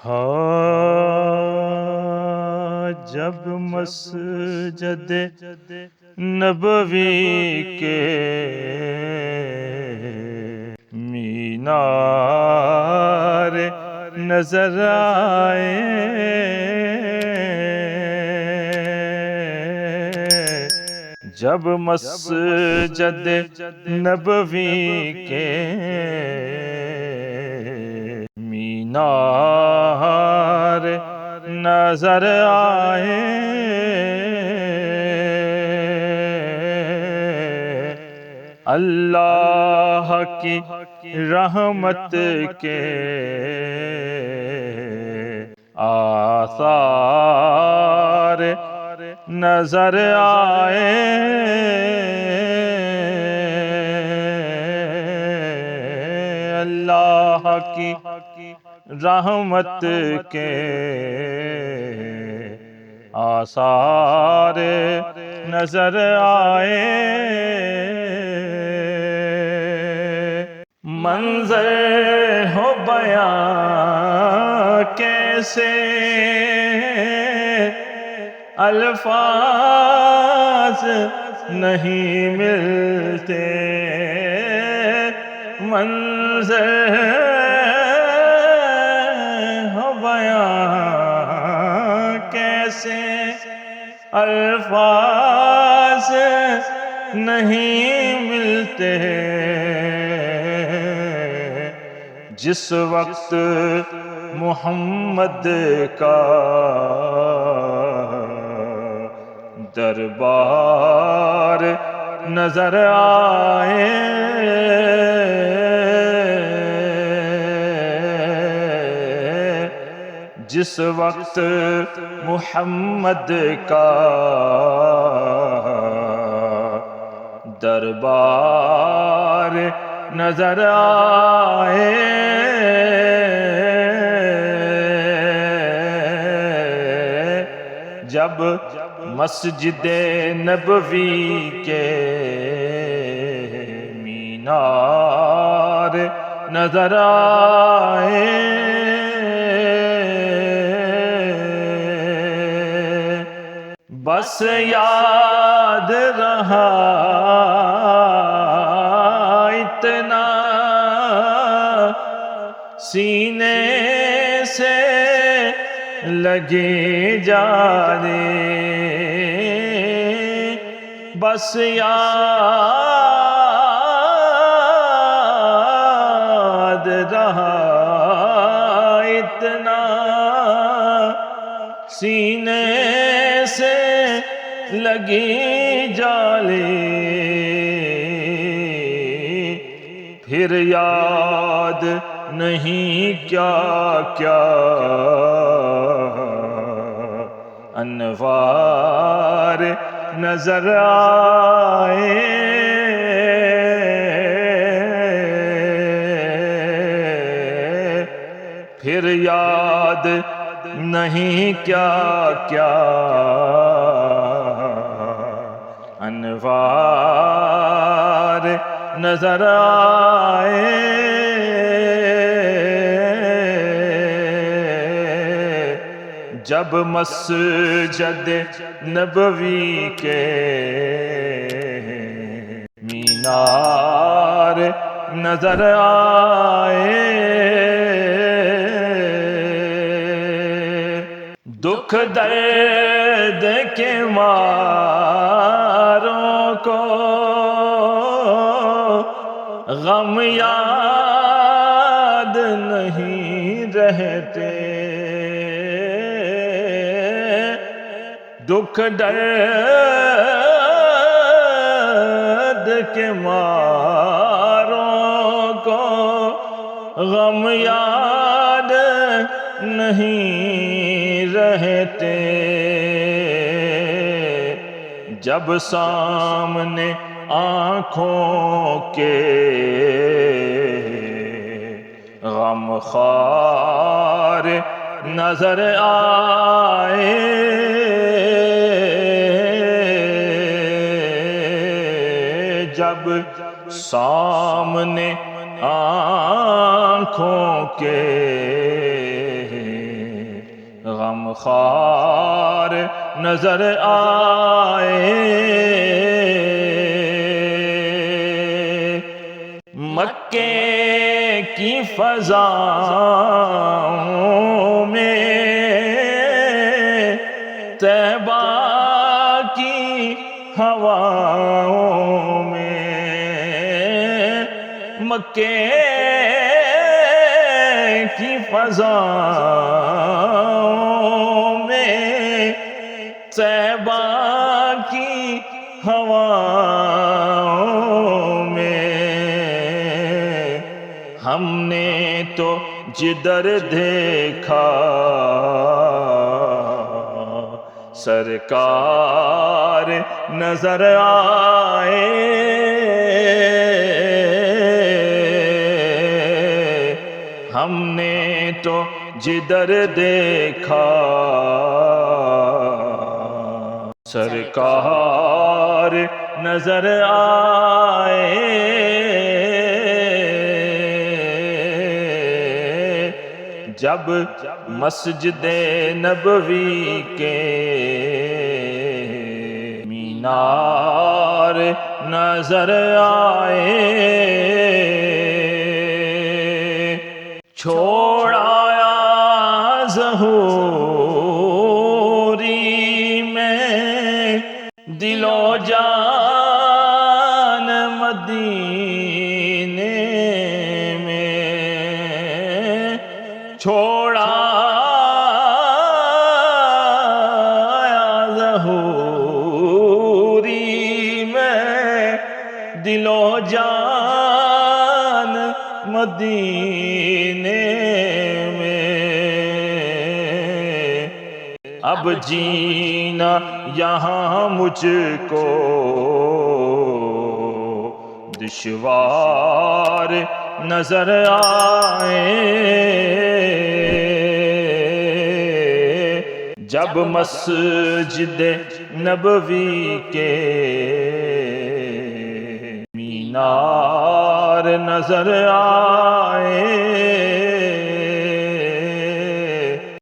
ہاں جب مسجد نبوی کے مینار نظر آئے، جب مسجد نبوی کے مینار نظر آئے، اللہ کی رحمت کے آثار نظر آئے، اللہ کی رحمت کے آثار نظر آئے، منظر ہو بیاں کیسے الفاظ نہیں ملتے، منظر ہو بیاں کیسے الفاظ نہیں ملتے، جس وقت محمد کا دربار نظر آئے، جس وقت محمد کا دربار نظر آئے، جب مسجد نبوی کے مینار نظر آئے، بس یاد رہا اتنا سینے سے لگے جانے، بس یاد رہا اتنا سینے سے لگی جالے، پھر یاد نہیں کیا کیا انوار نظر آئے، پھر یاد نہیں کیا کیا انوار نظر آئے، جب مسجد نبوی کے مینار نظر آئے، دکھ درد کے ماروں کو غم یاد نہیں رہتے، دکھ درد کے ماروں کو غم یاد نہیں رہتے، جب سامنے آنکھوں کے غم خوار نظر آئے، جب سامنے آنکھوں کے غم خوار نظر آئے، مکے کی فضاؤں میں، طیبہ کی ہواؤں میں، مکے کی فضاؤں میں، طیبہ کی ہواؤں میں، ہم نے تو جدھر دیکھا سرکار نظر آئے، ہم نے تو جدھر دیکھا سرکار نظر آئے، جب مسجد نبوی کے مینار نظر آئے، چھوڑایا ظہوری میں دل و جان مدینے میں، چھوڑایا ظہوری میں دل و جان مدینے میں، اب جینا یہاں مجھ کو دشوار نظر آئے، جب مسجد نبوی کے مینار نظر آئے،